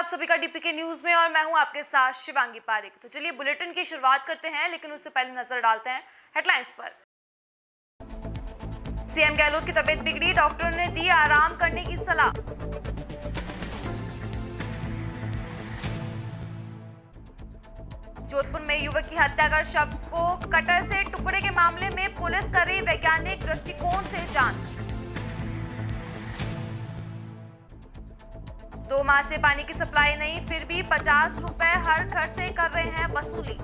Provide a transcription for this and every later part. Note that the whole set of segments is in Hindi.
आप सभी का डीपीके न्यूज में और मैं हूं आपके साथ शिवांगी पारिक। तो चलिए बुलेटिन की शुरुआत करते हैं, लेकिन उससे पहले नजर डालते हैं हेडलाइंस पर। सीएम गहलोत की तबीयत बिगड़ी, डॉक्टरों ने दी आराम करने की सलाह। जोधपुर में युवक की हत्या कर शव को कटर से टुकड़े के मामले में पुलिस कर रही वैज्ञानिक दृष्टिकोण से जांच। 2 माह से पानी की सप्लाई नहीं, फिर भी 50 रुपए हर घर से कर रहे हैं वसूली।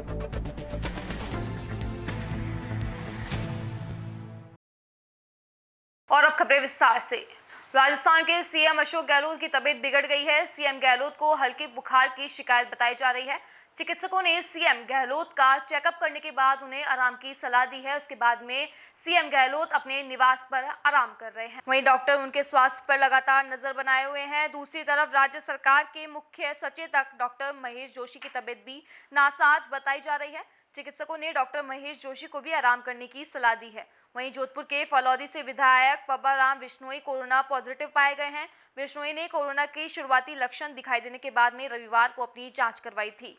और अब खबरें विस्तार से। राजस्थान के सीएम अशोक गहलोत की तबीयत बिगड़ गई है। सीएम गहलोत को हल्के बुखार की शिकायत बताई जा रही है। चिकित्सकों ने सीएम गहलोत का चेकअप करने के बाद उन्हें आराम की सलाह दी है। उसके बाद में सीएम गहलोत अपने निवास पर आराम कर रहे हैं। वहीं डॉक्टर उनके स्वास्थ्य पर लगातार नजर बनाए हुए हैं। दूसरी तरफ राज्य सरकार के मुख्य सचेतक डॉक्टर महेश जोशी की तबीयत भी नासाज बताई जा रही है। चिकित्सकों ने डॉक्टर महेश जोशी को भी आराम करने की सलाह दी है। वहीं जोधपुर के फलौदी से विधायक पब्बाराम विश्नोई कोरोना पॉजिटिव पाए गए हैं। विश्नोई ने कोरोना के शुरुआती लक्षण दिखाई देने के बाद में रविवार को अपनी जांच करवाई थी।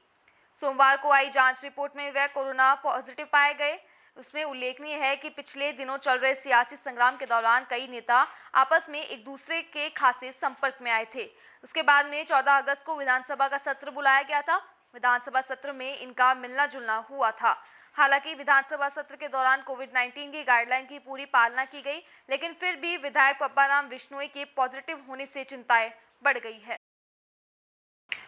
सोमवार को आई जांच रिपोर्ट में वे कोरोना पॉजिटिव पाए गए। उसमें उल्लेखनीय है कि पिछले दिनों चल रहे सियासी संग्राम के दौरान कई नेता आपस में एक दूसरे के खासे संपर्क में आए थे। उसके बाद में 14 अगस्त को विधानसभा का सत्र बुलाया गया था। विधानसभा सत्र में इनका मिलना जुलना हुआ था। हालांकि विधानसभा सत्र के दौरान कोविड-19 की गाइडलाइन की पूरी पालना की गई, लेकिन फिर भी विधायक पब्बाराम विश्नोई के पॉजिटिव होने से चिंताएं बढ़ गई है।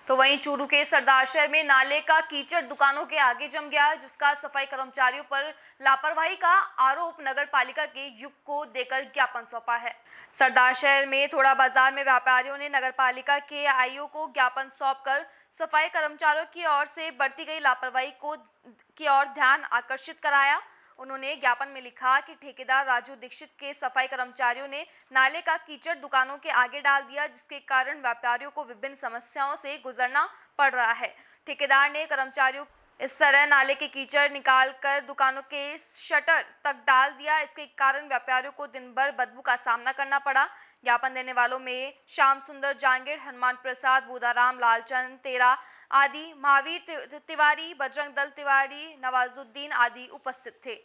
तो वहीं चूरू के सरदार शहर में नाले का कीचड़ दुकानों के आगे जम गया, जिसका सफाई कर्मचारियों पर लापरवाही का आरोप नगर पालिका के युक्त को देकर ज्ञापन सौंपा है। सरदार शहर में थोड़ा बाजार में व्यापारियों ने नगर पालिका के आईओ को ज्ञापन सौंपकर सफाई कर्मचारियों की ओर से बढ़ती गई लापरवाही की ओर ध्यान आकर्षित कराया। उन्होंने ज्ञापन में लिखा कि ठेकेदार राजू दीक्षित के सफाई कर्मचारियों ने नाले का कीचड़ दुकानों के आगे डाल दिया, जिसके कारण व्यापारियों को विभिन्न समस्याओं से गुजरना पड़ रहा है। ठेकेदार ने कर्मचारियों इस तरह नाले के कीचड़ निकालकर दुकानों के शटर तक डाल दिया। इसके कारण व्यापारियों को दिन भर बदबू का सामना करना पड़ा। ज्ञापन देने वालों में श्याम सुंदर जांगीर, हनुमान प्रसाद, बूदाराम, लालचंद तेरा आदि, महावीर तिवारी, बजरंग दल तिवारी, नवाजुद्दीन आदि उपस्थित थे।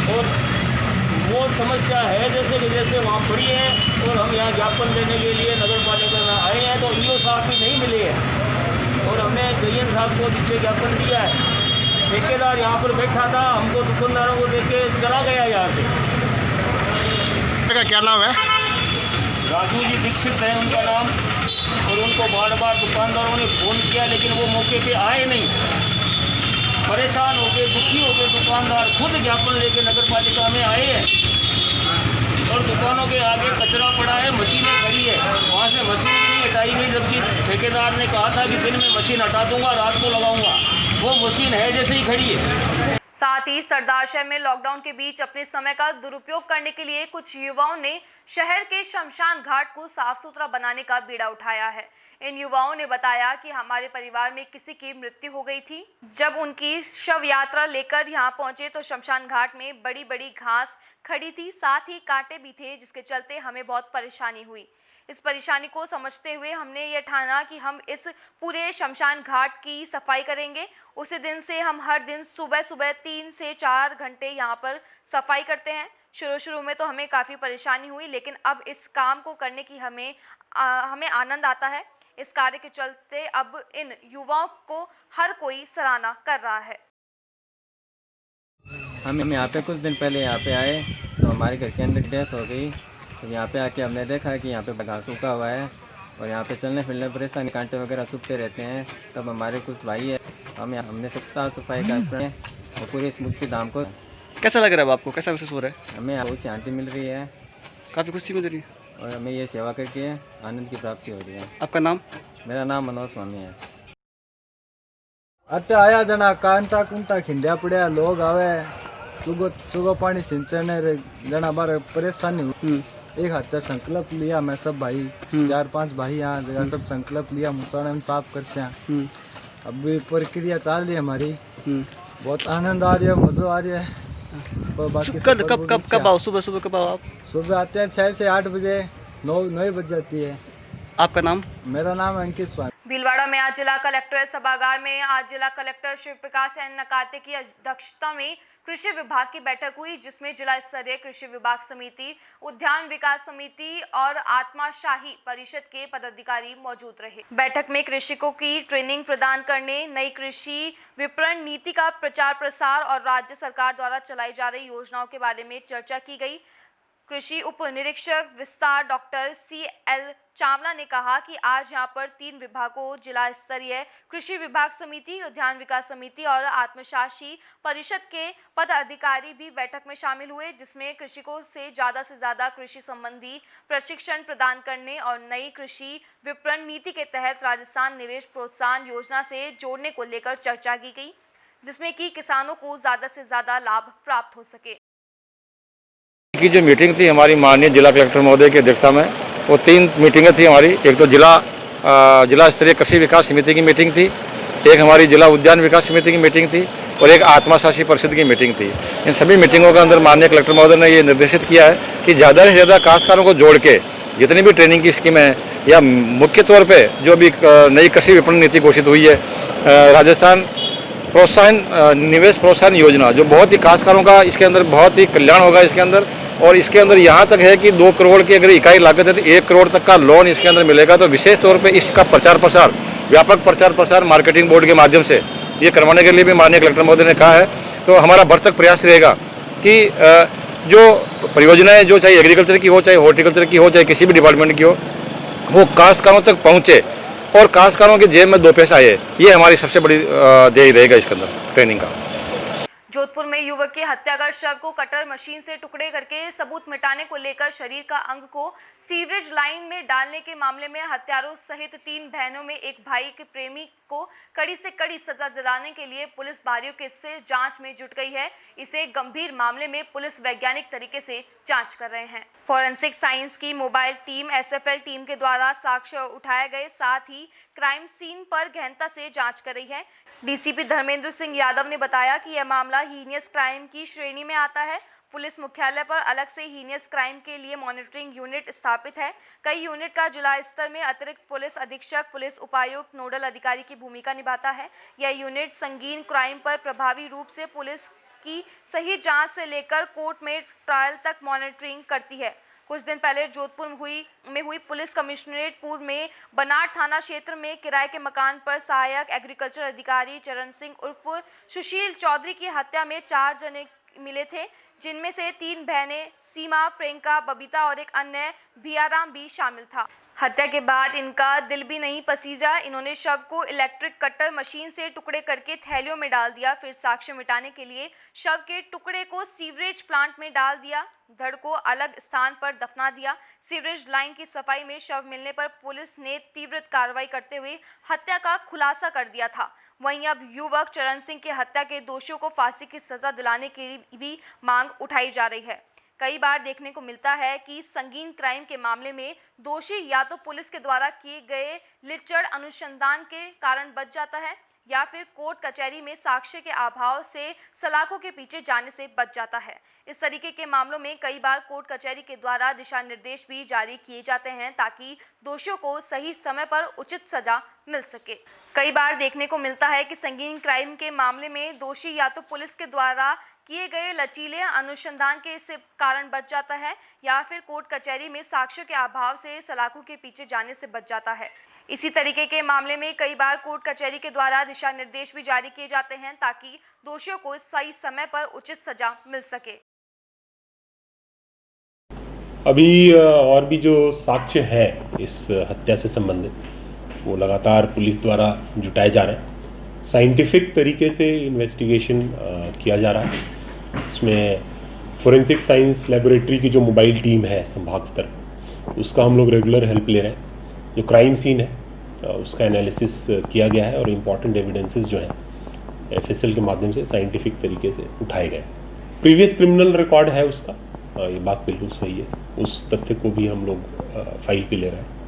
और वो समस्या है जैसे वहाँ पड़ी है और हम यहाँ ज्ञापन देने के लिए नगर पालिका में आए हैं, तो ईओ साहब भी नहीं मिले हैं और हमने जयन साहब को पीछे ज्ञापन दिया है। ठेकेदार यहाँ पर बैठा था, हमको दुकानदारों को देख के चला गया यहाँ से। का क्या नाम है? राजू जी दीक्षित है उनका नाम, और उनको बार बार दुकानदारों ने फ़ोन किया, लेकिन वो मौके पे आए नहीं। परेशान हो गए, दुखी हो गए दुकानदार, खुद ज्ञापन लेके नगर पालिका में आए हैं और दुकानों के आगे कचरा पड़ा है, मशीनें खड़ी है, वहाँ से मशीन भी नहीं हटाई गई, जबकि ठेकेदार ने कहा था कि दिन में मशीन हटा दूंगा, रात को लगाऊंगा। वो मशीन है जैसे ही खड़ी है। साथ ही सरदार शहर में लॉकडाउन के बीच अपने समय का दुरुपयोग करने के लिए कुछ युवाओं ने शहर के शमशान घाट को साफ सुथरा बनाने का बीड़ा उठाया है। इन युवाओं ने बताया कि हमारे परिवार में किसी की मृत्यु हो गई थी। जब उनकी शव यात्रा लेकर यहाँ पहुंचे तो शमशान घाट में बड़ी बड़ी घास खड़ी थी, साथ ही कांटे भी थे, जिसके चलते हमें बहुत परेशानी हुई। इस परेशानी को समझते हुए हमने ये ठाना कि हम इस पूरे शमशान घाट की सफाई करेंगे। उसी दिन से हम हर दिन सुबह सुबह 3 से 4 घंटे यहाँ पर सफाई करते हैं। शुरू में तो हमें काफ़ी परेशानी हुई, लेकिन अब इस काम को करने की हमें आनंद आता है। इस कार्य के चलते अब इन युवाओं को हर कोई सराहना कर रहा है। हम यहाँ पे कुछ दिन पहले यहाँ पे आए तो हमारे घर के अंदर डेथ हो गई। तो यहाँ पे आके हमने देखा कि यहाँ पे घास सूखा हुआ है और यहाँ पे चलने फिरने परेशानी, कांटे वगैरह सूखते रहते हैं। तब हमारे कुछ भाई है, हमने सब साफ सफाई कर और पूरे इस मुक्ति धाम को। कैसा लग रहा है आपको? कैसा महसूस हो रहा है? हमें बहुत शांति मिल रही है, काफ़ी खुशी मिल रही है और हमें ये सेवा करके आनंद की प्राप्ति हो रही है। आपका नाम? मेरा नाम मनोज स्वामी है। अटे आया जना कांटा कुंटा खिंडिया पड़िया, लोग आवे चुगो पानी सिंचने जना बार परेशानी हुई। एक हाथ से संकल्प लिया, मैं सब भाई 4-5 भाई यहाँ जगह सब संकल्प लिया, मुसाड़ा में साफ कर से। अभी प्रक्रिया चल रही है हमारी, बहुत आनंद आ रही है, मजा आ रही है। बाकी कब आओ? सुबह कब आओ आप? सुबह आते हैं 6 से 8 बजे, 9 बज जाती है। आपका नाम? मेरा नाम अंकित स्वामी। भीलवाड़ा में आज जिला कलेक्टर सभागार में आज जिला कलेक्टर शिव प्रकाश नकाते की अध्यक्षता में कृषि विभाग की बैठक हुई, जिसमें जिला स्तरीय कृषि विभाग समिति, उद्यान विकास समिति और आत्माशाही परिषद के पदाधिकारी मौजूद रहे। बैठक में कृषकों की ट्रेनिंग प्रदान करने, नई कृषि विपणन नीति का प्रचार प्रसार और राज्य सरकार द्वारा चलाई जा रही योजनाओं के बारे में चर्चा की गई। कृषि उप निरीक्षक विस्तार डॉक्टर CL चावला ने कहा कि आज यहां पर 3 विभागों जिला स्तरीय कृषि विभाग समिति, उद्यान विकास समिति और आत्मशासी परिषद के पदाधिकारी भी बैठक में शामिल हुए, जिसमें कृषकों से ज़्यादा कृषि संबंधी प्रशिक्षण प्रदान करने और नई कृषि विपणन नीति के तहत राजस्थान निवेश प्रोत्साहन योजना से जोड़ने को लेकर चर्चा की गई, जिसमें कि किसानों को ज़्यादा से ज़्यादा लाभ प्राप्त हो सके। की जो मीटिंग थी हमारी माननीय जिला कलेक्टर महोदय की अध्यक्षता में, वो 3 मीटिंगें थी हमारी। एक तो जिला स्तरीय कृषि विकास समिति की मीटिंग थी, एक हमारी जिला उद्यान विकास समिति की मीटिंग थी और एक आत्माशासी परिषद की मीटिंग थी। इन सभी मीटिंगों के अंदर माननीय कलेक्टर महोदय ने ये निर्देशित किया है कि ज़्यादा से ज़्यादा काश्तकारों को जोड़ के जितनी भी ट्रेनिंग की स्कीम है या मुख्य तौर पर जो भी नई कृषि विपणन नीति घोषित हुई है, राजस्थान निवेश प्रोत्साहन योजना, जो बहुत ही काश्तकारों का इसके अंदर बहुत ही कल्याण होगा इसके अंदर। और इसके अंदर यहाँ तक है कि 2 करोड़ की अगर इकाई लागत है तो 1 करोड़ तक का लोन इसके अंदर मिलेगा। तो विशेष तौर पे इसका प्रचार प्रसार, व्यापक प्रचार प्रसार मार्केटिंग बोर्ड के माध्यम से ये करवाने के लिए भी माननीय कलेक्टर महोदय ने कहा है। तो हमारा भरसक प्रयास रहेगा कि जो परियोजनाएँ जो चाहे एग्रीकल्चर की हो, चाहे हॉर्टिकल्चर की हो, चाहे किसी भी डिपार्टमेंट की हो, वो काश्तकारों तक पहुँचे और काश्तकारों के जेब में 2 पैसा आए। ये हमारी सबसे बड़ी ध्येय रहेगा इसके अंदर ट्रेनिंग का। जोधपुर में युवक की हत्या कर शव को कटर मशीन से टुकड़े करके सबूत मिटाने को लेकर शरीर का अंग को सीवरेज लाइन में डालने के मामले में हत्यारों सहित 3 बहनों में एक भाई के प्रेमी को कड़ी से कड़ी सजा दिलाने के लिए पुलिस बारीकियों से जांच में जुट गई है। इसे गंभीर मामले में पुलिस वैज्ञानिक तरीके से जांच कर रहे हैं। फॉरेंसिक साइंस की मोबाइल टीम SFL टीम के द्वारा साक्ष्य उठाए गए, साथ ही क्राइम सीन पर गहनता से जांच कर रही है। DCP धर्मेंद्र सिंह यादव ने बताया कि यह मामला हीनियस क्राइम की श्रेणी में आता है। पुलिस मुख्यालय पर अलग से हीनियस क्राइम के लिए मॉनिटरिंग यूनिट स्थापित है। कई यूनिट का जिला स्तर में अतिरिक्त पुलिस अधीक्षक, पुलिस उपायुक्त, नोडल अधिकारी की भूमिका निभाता है। यह यूनिट संगीन क्राइम पर प्रभावी रूप से पुलिस की सही जांच से लेकर कोर्ट में ट्रायल तक मॉनिटरिंग करती है। कुछ दिन पहले जोधपुर में हुई पुलिस कमिश्नरेट पूर्व में बनाड़ थाना क्षेत्र में किराए के मकान पर सहायक एग्रीकल्चर अधिकारी चरण सिंह उर्फ सुशील चौधरी की हत्या में 4 जने मिले थे, जिनमें से 3 बहनें सीमा, प्रियंका, बबीता और एक अन्य भियाराम भी शामिल था। हत्या के बाद इनका दिल भी नहीं पसीजा। इन्होंने शव को इलेक्ट्रिक कटर मशीन से टुकड़े करके थैलियों में डाल दिया। फिर साक्ष्य मिटाने के लिए शव के टुकड़े को सीवरेज प्लांट में डाल दिया। धड़ को अलग स्थान पर दफना दिया। सीवरेज लाइन की सफाई में शव मिलने पर पुलिस ने तीव्र कार्रवाई करते हुए हत्या का खुलासा कर दिया था। वहीं अब युवक चरण सिंह की हत्या के दोषियों को फांसी की सजा दिलाने की भी मांग उठाई जा रही है। कई बार देखने को मिलता है कि संगीन क्राइम के मामले में दोषी या तो पुलिस के द्वारा किए गए लिचड़ अनुसंधान के कारण बच जाता है या फिर कोर्ट कचहरी में साक्ष्य के अभाव से सलाखों के पीछे जाने से बच जाता है। इस तरीके के मामलों में कई बार कोर्ट कचहरी के द्वारा दिशा निर्देश भी जारी किए जाते हैं ताकि दोषियों को सही समय पर उचित सजा मिल सके। कई बार देखने को मिलता है कि संगीन क्राइम के मामले में दोषी या तो पुलिस के द्वारा किए गए लचीले अनुसंधान के से कारण बच जाता है या फिर कोर्ट कचहरी में साक्ष्यों के अभाव से सलाखों के पीछे जाने से बच जाता है। इसी तरीके के मामले में कई बार कोर्ट कचहरी के द्वारा दिशा निर्देश भी जारी किए जाते हैं ताकि दोषियों को सही समय पर उचित सजा मिल सके। अभी और भी जो साक्ष्य है इस हत्या से संबंधित वो लगातार पुलिस द्वारा जुटाए जा रहे हैं। साइंटिफिक तरीके से इन्वेस्टिगेशन किया जा रहा है। इसमें फोरेंसिक साइंस लेबोरेटरी की जो मोबाइल टीम है संभाग स्तर, उसका हम लोग रेगुलर हेल्प ले रहे हैं। जो क्राइम सीन है उसका एनालिसिस किया गया है और इम्पॉर्टेंट एविडेंसेस जो हैं FSL के माध्यम से साइंटिफिक तरीके से उठाए गए। प्रीवियस क्रिमिनल रिकॉर्ड है उसका, ये बात बिल्कुल सही है। उस तथ्य को भी हम लोग फाइल पे ले रहे हैं।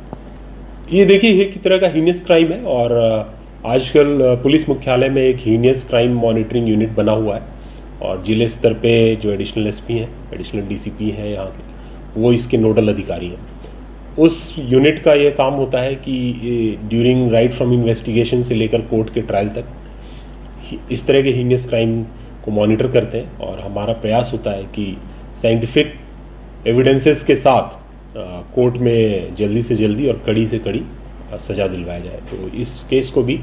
ये देखिए एक तरह का हीनियस क्राइम है और आजकल पुलिस मुख्यालय में एक हीनियस क्राइम मॉनिटरिंग यूनिट बना हुआ है और जिले स्तर पे जो एडिशनल SP हैं, एडिशनल DCP हैं यहाँ के, वो इसके नोडल अधिकारी हैं। उस यूनिट का ये काम होता है कि ड्यूरिंग राइट फ्रॉम इन्वेस्टिगेशन से लेकर कोर्ट के ट्रायल तक इस तरह के हीनियस क्राइम को मॉनिटर करते हैं, और हमारा प्रयास होता है कि साइंटिफिक एविडेंसेस के साथ कोर्ट में जल्दी से जल्दी और कड़ी से कड़ी सज़ा दिलवाया जाए। तो इस केस को भी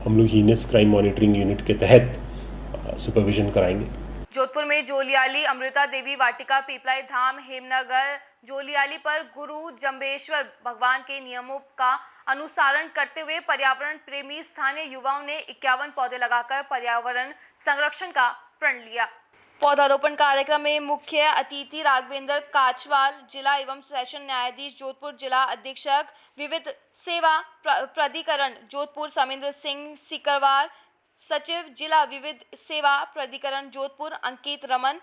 हम लोग हीनियस क्राइम मॉनिटरिंग यूनिट के तहत सुपरविजन कराएंगे। जोधपुर में जोलियाली अमृता देवी वाटिका पीपलाई धाम हेमनगर जोलियाली पर गुरु जम्बेश्वर भगवान के नियमों का अनुसरण करते हुए पर्यावरण प्रेमी स्थानीय युवाओं ने 51 पौधे लगाकर पर्यावरण संरक्षण का प्रण लिया। पौधारोपण कार्यक्रम में मुख्य अतिथि राघवेंद्र काचवाल, जिला एवं सेशन न्यायाधीश जोधपुर, जिला अधीक्षक विविध सेवा प्राधिकरण जोधपुर समेंद्र सिंह सिकरवार, सचिव जिला विविध सेवा प्राधिकरण जोधपुर अंकित रमन,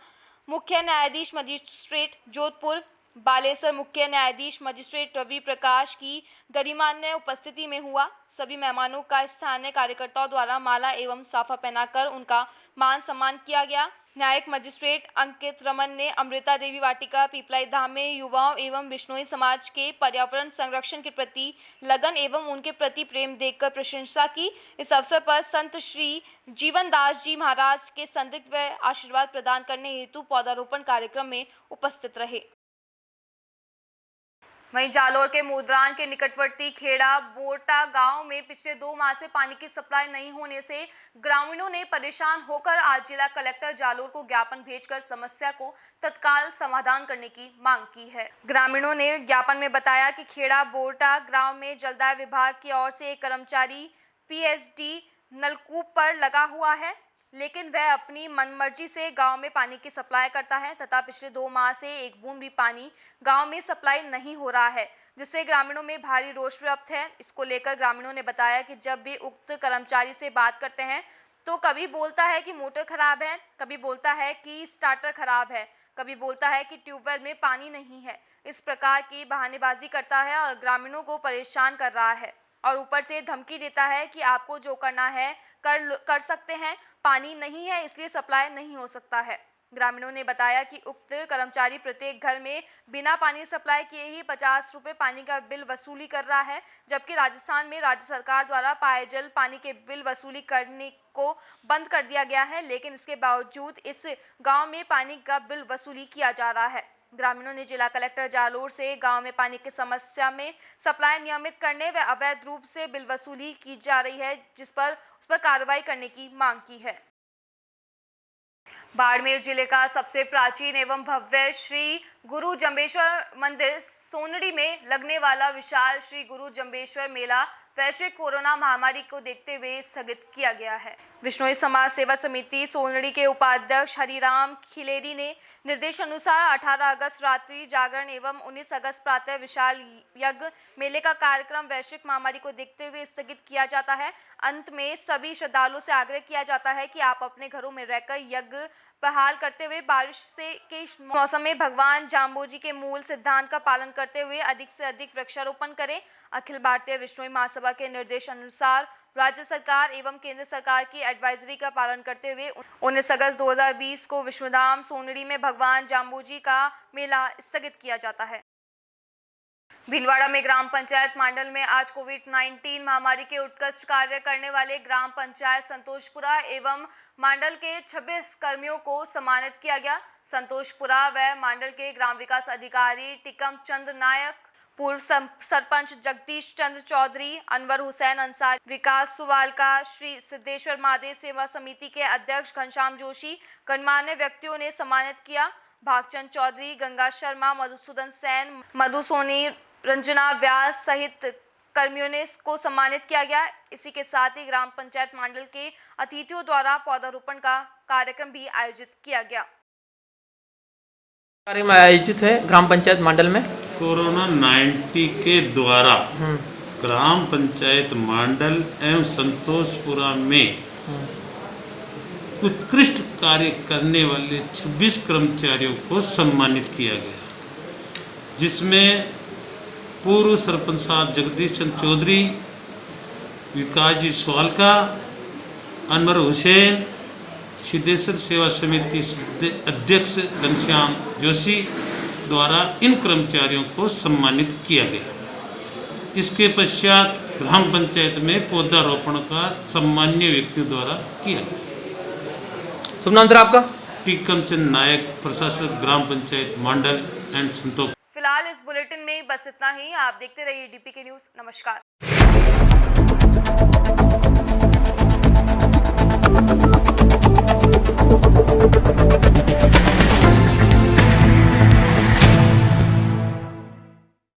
मुख्य न्यायाधीश मजिस्ट्रेट जोधपुर बालेसर, मुख्य न्यायाधीश मजिस्ट्रेट रवि प्रकाश की गरिमान्य उपस्थिति में हुआ। सभी मेहमानों का स्थानीय कार्यकर्ताओं द्वारा माला एवं साफा पहनाकर उनका मान सम्मान किया गया। न्यायिक मजिस्ट्रेट अंकित रमन ने अमृता देवी वाटिका पीपलाई धाम में युवाओं एवं बिश्नोई समाज के पर्यावरण संरक्षण के प्रति लगन एवं उनके प्रति प्रेम देखकर प्रशंसा की। इस अवसर पर संत श्री जीवनदास जी महाराज के संदिग्ध व आशीर्वाद प्रदान करने हेतु पौधारोपण कार्यक्रम में उपस्थित रहे। वहीं जालोर के मोदरान के निकटवर्ती खेड़ा बोटा गांव में पिछले 2 माह से पानी की सप्लाई नहीं होने से ग्रामीणों ने परेशान होकर आज जिला कलेक्टर जालोर को ज्ञापन भेजकर समस्या को तत्काल समाधान करने की मांग की है। ग्रामीणों ने ज्ञापन में बताया कि खेड़ा बोटा गांव में जलदाय विभाग की ओर से एक कर्मचारी पीएचडी नलकूप पर लगा हुआ है, लेकिन वह अपनी मनमर्जी से गांव में पानी की सप्लाई करता है तथा पिछले 2 माह से एक बूंद भी पानी गांव में सप्लाई नहीं हो रहा है, जिससे ग्रामीणों में भारी रोष व्याप्त है। इसको लेकर ग्रामीणों ने बताया कि जब भी उक्त कर्मचारी से बात करते हैं तो कभी बोलता है कि मोटर खराब है, कभी बोलता है कि स्टार्टर खराब है, कभी बोलता है कि ट्यूबवेल में पानी नहीं है। इस प्रकार की बहानेबाजी करता है और ग्रामीणों को परेशान कर रहा है और ऊपर से धमकी देता है कि आपको जो करना है कर सकते हैं, पानी नहीं है इसलिए सप्लाई नहीं हो सकता है। ग्रामीणों ने बताया कि उक्त कर्मचारी प्रत्येक घर में बिना पानी सप्लाई किए ही 50 रुपये पानी का बिल वसूली कर रहा है, जबकि राजस्थान में राज्य सरकार द्वारा पेयजल पानी के बिल वसूली करने को बंद कर दिया गया है, लेकिन इसके बावजूद इस गांव में पानी का बिल वसूली किया जा रहा है। ग्रामीणों ने जिला कलेक्टर जालोर से गांव में पानी की समस्या में सप्लाई नियमित करने व अवैध रूप से बिल वसूली की जा रही है उस पर कार्रवाई करने की मांग की है। बाड़मेर जिले का सबसे प्राचीन एवं भव्य श्री गुरु जम्बेश्वर मंदिर सोनड़ी में लगने वाला विशाल श्री गुरु जम्बेश्वर मेला वैश्विक कोरोना महामारी को देखते हुए स्थगित किया गया है। विश्नोई समाज सेवा समिति सोनड़ी के उपाध्यक्ष हरिराम खिलेरी ने निर्देश अनुसार 18 अगस्त रात्रि जागरण एवं 19 अगस्त प्रातः विशाल यज्ञ मेले का कार्यक्रम वैश्विक महामारी को देखते हुए स्थगित किया जाता है। अंत में सभी श्रद्धालुओं से आग्रह किया जाता है कि आप अपने घरों में रहकर यज्ञ बहाल करते हुए बारिश के मौसम में भगवान जाम्बोजी के मूल सिद्धांत का पालन करते हुए अधिक से अधिक वृक्षारोपण करें। अखिल भारतीय विश्नोई महासभा के निर्देश अनुसार राज्य सरकार एवं केंद्र सरकार की एडवाइजरी का पालन करते हुए 19 अगस्त 2020 को विश्वधाम सोनड़ी में भगवान जाम्बोजी का मेला स्थगित किया जाता है। भीलवाड़ा में ग्राम पंचायत मंडल में आज कोविड-19 महामारी के उत्कृष्ट कार्य करने वाले ग्राम पंचायत संतोषपुरा एवं मंडल के 26 कर्मियों को सम्मानित किया गया। संतोषपुरा व मंडल के ग्राम विकास अधिकारी टिकम चंद नायक, पूर्व सरपंच जगदीश चंद्र चौधरी, अनवर हुसैन अंसारी, विकास सुवालका, श्री सिद्धेश्वर महादेव सेवा समिति के अध्यक्ष घनश्याम जोशी, गणमान्य व्यक्तियों ने सम्मानित किया। भागचंद चौधरी, गंगा शर्मा, मधुसूदन सेन, मधु सोनी, रंजना व्यास सहित कर्मियों ने को सम्मानित किया गया। इसी के साथ ही ग्राम पंचायत मंडल के अतिथियों द्वारा पौधारोपण का कार्यक्रम भी आयोजित किया गया। कार्यक्रम आयोजित है ग्राम पंचायत मंडल में कोरोना 19 के द्वारा ग्राम पंचायत मंडल एवं संतोषपुरा में उत्कृष्ट कार्य करने वाले 26 कर्मचारियों को सम्मानित किया गया, जिसमें पूर्व सरपंच साहब जगदीश चंद्र चौधरी, विकास जी स्वालका, अनवर हुसैन, सिद्धेश्वर सेवा समिति अध्यक्ष घनश्याम जोशी, द्वारा इन कर्मचारियों को सम्मानित किया गया। इसके पश्चात ग्राम पंचायत में पौधारोपण का सम्मान्य व्यक्तियों द्वारा किया गया। शुभ नाम सर आपका? टीकम चंद नायक, प्रशासक ग्राम पंचायत मांडल एंड संतोष। फिलहाल इस बुलेटिन में बस इतना ही। आप देखते रहिए डीपीके न्यूज़। नमस्कार।